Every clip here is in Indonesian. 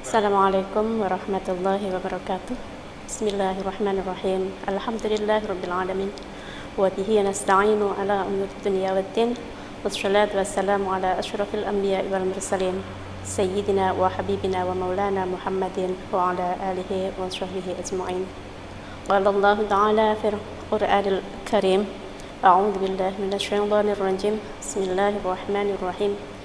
Assalamualaikum warahmatullahi wabarakatuh. Bismillahirrahmanirrahim. Alhamdulillahirabbil alamin. Wa bihi nasta'inu ala umuri dunya waddin. Wassalatu wassalamu ala asyrafil anbiya'i wal mursalin. Sayyidina wa habibina wa maulana Muhammadin wa ala alihi wa sahbihi ajma'in. Qala Allah ta'ala fil Qur'anil Karim. A'udzu billahi minasy syaithanir rajim. Bismillahirrahmanirrahim.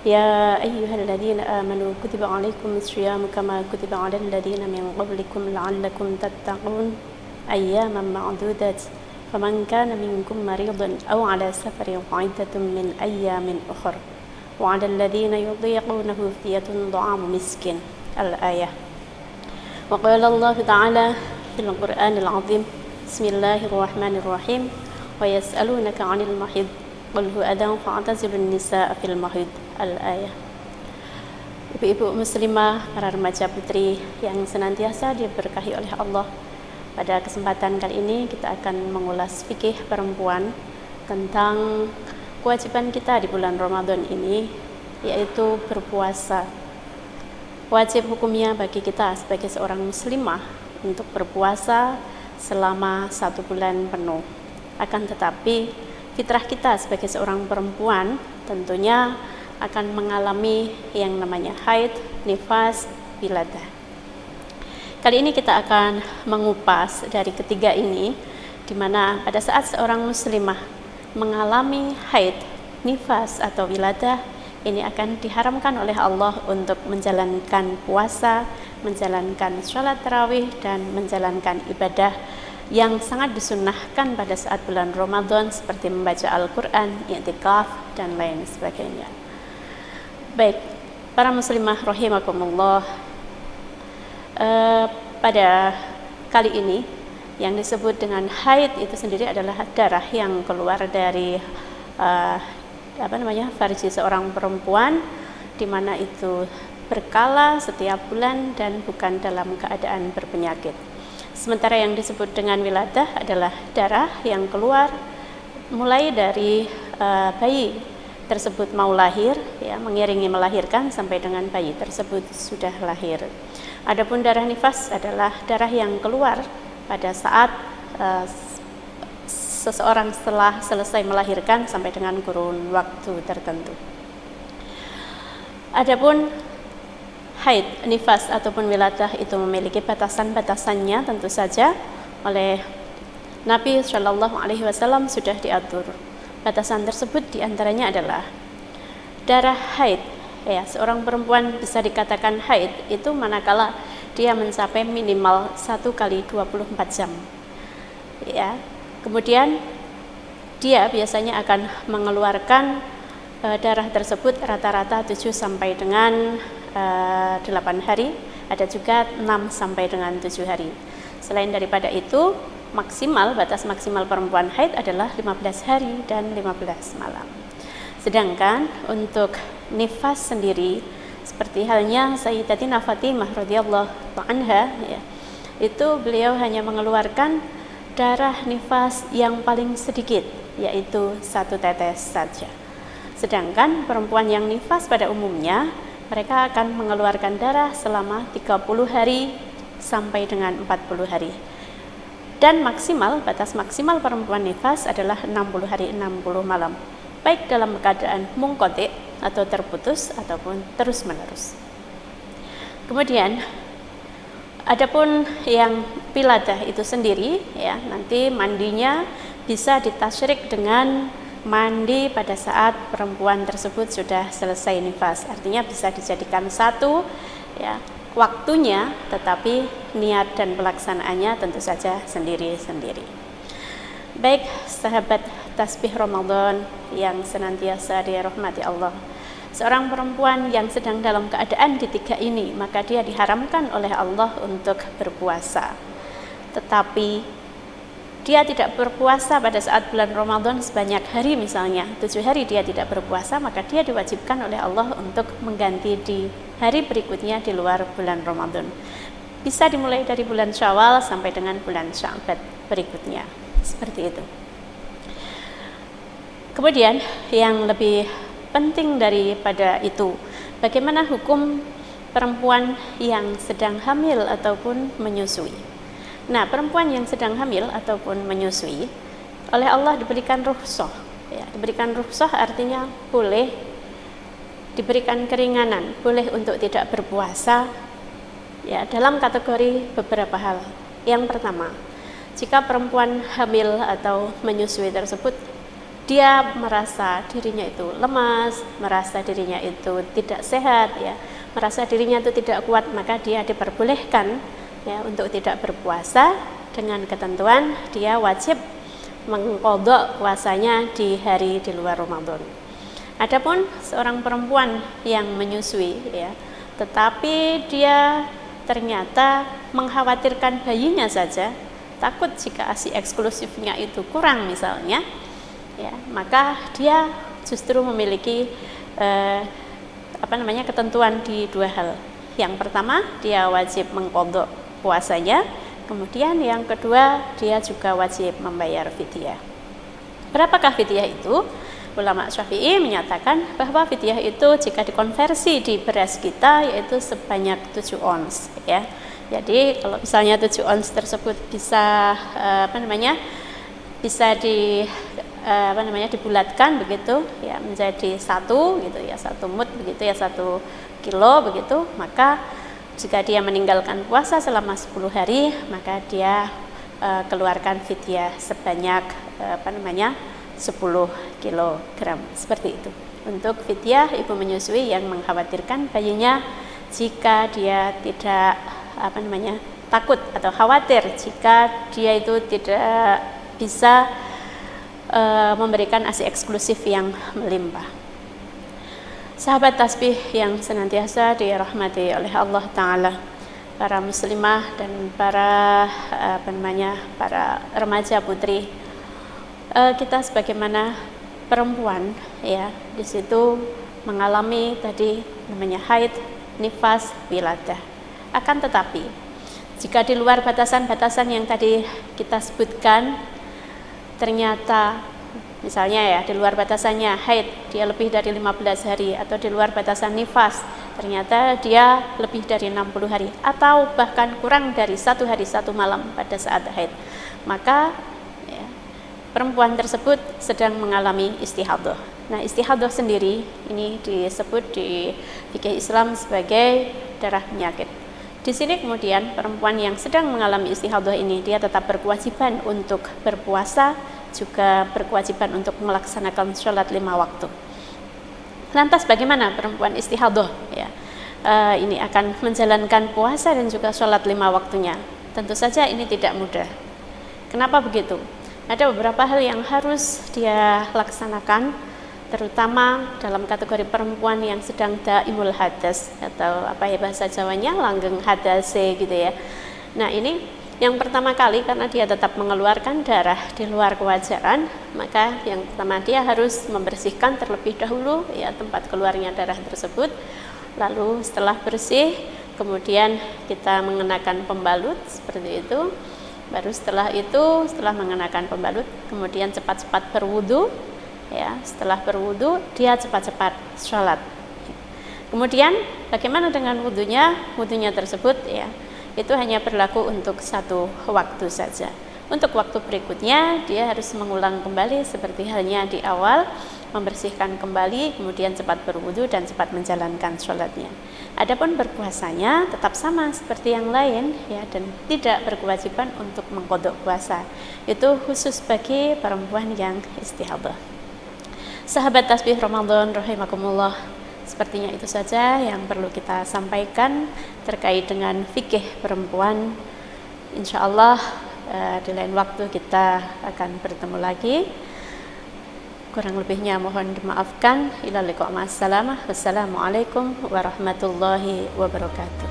يا أيها الذين آمنوا كتب عليكم الصيام كما كتب على الذين من قبلكم لعلكم تتقون أياما معدودات فمن كان منكم مريضا أو على سفر فعدة من أيام أخر وعلى الذين يطيقونه فدية طعام مسكين الآية. وقال الله تعالى في القرآن العظيم بسم الله الرحمن الرحيم ويسألونك عن المحيض قل هو أذى فاعتزلوا النساء في المحيض Al-Ayah. Ibu-ibu muslimah, para remaja putri yang senantiasa diberkahi oleh Allah, pada kesempatan kali ini kita akan mengulas fikih perempuan tentang kewajiban kita di bulan Ramadan ini, yaitu berpuasa. Wajib hukumnya bagi kita sebagai seorang muslimah untuk berpuasa selama 1 bulan penuh. Akan tetapi fitrah kita sebagai seorang perempuan tentunya akan mengalami yang namanya haid, nifas, wiladah. Kali ini kita akan mengupas dari ketiga ini, di mana pada saat seorang muslimah mengalami haid, nifas atau wiladah, ini akan diharamkan oleh Allah untuk menjalankan puasa, menjalankan sholat tarawih, dan menjalankan ibadah yang sangat disunnahkan pada saat bulan Ramadan seperti membaca Al-Quran, i'tikaf, dan lain sebagainya. Baik, para muslimah rahimakumullah, pada kali ini yang disebut dengan haid itu sendiri adalah darah yang keluar dari farji seorang perempuan, di mana itu berkala setiap bulan dan bukan dalam keadaan berpenyakit. Sementara yang disebut dengan wiladah adalah darah yang keluar mulai dari bayi tersebut mau lahir, ya, mengiringi melahirkan sampai dengan bayi tersebut sudah lahir. Adapun darah nifas adalah darah yang keluar pada saat seseorang setelah selesai melahirkan sampai dengan kurun waktu tertentu. Adapun haid, nifas ataupun wiladah itu memiliki batasan-batasannya, tentu saja oleh Nabi Shallallahu Alaihi Wasallam sudah diatur. Batasan tersebut diantaranya adalah darah haid. Ya, seorang perempuan bisa dikatakan haid itu manakala dia mencapai minimal 1 kali 24 jam. Ya, kemudian dia biasanya akan mengeluarkan darah tersebut rata-rata 7 sampai dengan 8 hari, ada juga 6 sampai dengan 7 hari. Selain daripada itu, batas maksimal perempuan haid adalah 15 hari dan 15 malam. Sedangkan untuk nifas sendiri, seperti halnya Sayyidatina Fatimah radhiyallahu anha, ya, itu beliau hanya mengeluarkan darah nifas yang paling sedikit, yaitu 1 tetes saja. Sedangkan perempuan yang nifas pada umumnya, mereka akan mengeluarkan darah selama 30 hari sampai dengan 40 hari. Dan batas maksimal perempuan nifas adalah 60 hari 60 malam, baik dalam keadaan munqati atau terputus ataupun terus menerus. Kemudian adapun yang wiladah itu sendiri, ya, nanti mandinya bisa ditasyrik dengan mandi pada saat perempuan tersebut sudah selesai nifas, artinya bisa dijadikan satu, ya, waktunya, tetapi niat dan pelaksanaannya tentu saja sendiri-sendiri. Baik, sahabat tasbih Ramadan yang senantiasa dirahmati Allah, seorang perempuan yang sedang dalam keadaan di 3 ini, maka dia diharamkan oleh Allah untuk berpuasa. Tetapi dia tidak berpuasa pada saat bulan Ramadan sebanyak hari, misalnya 7 hari dia tidak berpuasa, maka dia diwajibkan oleh Allah untuk mengganti di hari berikutnya di luar bulan Ramadan. Bisa dimulai dari bulan Syawal sampai dengan bulan Sya'ban berikutnya, seperti itu. Kemudian yang lebih penting daripada itu, bagaimana hukum perempuan yang sedang hamil ataupun menyusui. Nah, perempuan yang sedang hamil ataupun menyusui oleh Allah diberikan rukhsah. Ya, diberikan rukhsah artinya boleh diberikan keringanan, boleh untuk tidak berpuasa. Ya, dalam kategori beberapa hal. Yang pertama, jika perempuan hamil atau menyusui tersebut dia merasa dirinya itu lemas, merasa dirinya itu tidak sehat, ya, merasa dirinya itu tidak kuat, maka dia diperbolehkan ya untuk tidak berpuasa dengan ketentuan dia wajib mengqadha puasanya di hari di luar Ramadan. Adapun seorang perempuan yang menyusui ya, tetapi dia ternyata mengkhawatirkan bayinya saja, takut jika ASI eksklusifnya itu kurang misalnya, ya, maka dia justru memiliki ketentuan di dua hal. Yang pertama, dia wajib mengqadha puasanya, kemudian yang kedua, dia juga wajib membayar fidyah. Berapakah fidyah itu? Ulama Syafi'i menyatakan bahwa fidyah itu jika dikonversi di beras kita yaitu sebanyak 7 ons ya. Jadi kalau misalnya 7 ons tersebut bisa dibulatkan begitu ya menjadi 1 gitu ya, 1 mud begitu ya, 1 kilo begitu, maka jika dia meninggalkan puasa selama 10 hari maka dia keluarkan fidyah sebanyak 10 kilogram seperti itu. Untuk fidyah ibu menyusui yang mengkhawatirkan bayinya jika dia tidak takut atau khawatir jika dia itu tidak bisa memberikan ASI eksklusif yang melimpah. Sahabat tasbih yang senantiasa dirahmati oleh Allah Ta'ala, para muslimah dan para remaja putri, kita sebagaimana perempuan ya di situ mengalami tadi namanya haid, nifas, wiladah. Akan tetapi jika di luar batasan-batasan yang tadi kita sebutkan, ternyata misalnya ya di luar batasannya haid dia lebih dari 15 hari, atau di luar batasan nifas ternyata dia lebih dari 60 hari, atau bahkan kurang dari 1 hari 1 malam pada saat haid, maka perempuan tersebut sedang mengalami istihadhah. Nah, istihadhah sendiri ini disebut di fikih Islam sebagai darah penyakit. Di sini kemudian perempuan yang sedang mengalami istihadhah ini dia tetap berkewajiban untuk berpuasa, juga berkewajiban untuk melaksanakan sholat 5 waktu. Lantas bagaimana perempuan istihadhah ya? Ini akan menjalankan puasa dan juga sholat 5 waktunya. Tentu saja ini tidak mudah. Kenapa begitu? Ada beberapa hal yang harus dia laksanakan, terutama dalam kategori perempuan yang sedang daimul hadas atau bahasa Jawanya langgeng hadase gitu ya. Nah, ini yang pertama kali karena dia tetap mengeluarkan darah di luar kewajaran, maka yang pertama dia harus membersihkan terlebih dahulu ya tempat keluarnya darah tersebut. Lalu setelah bersih, kemudian kita mengenakan pembalut seperti itu. Baru setelah itu, setelah mengenakan pembalut, kemudian cepat-cepat berwudu ya. Setelah berwudu dia cepat-cepat sholat. Kemudian bagaimana dengan wudunya? Wudunya tersebut ya itu hanya berlaku untuk 1 waktu saja. Untuk waktu berikutnya dia harus mengulang kembali seperti halnya di awal, membersihkan kembali, kemudian cepat berwudu dan cepat menjalankan sholatnya. Adapun berpuasanya tetap sama seperti yang lain ya, dan tidak berkewajiban untuk mengqadha puasa. Itu khusus bagi perempuan yang istihadhah. Sahabat tasbih Ramadan rahimakumullah, sepertinya itu saja yang perlu kita sampaikan terkait dengan fikih perempuan. Insyaallah di lain waktu kita akan bertemu lagi. Kurang lebihnya mohon dimaafkan. Ila liqa ma'as salamah. Wassalamualaikum warahmatullahi wabarakatuh.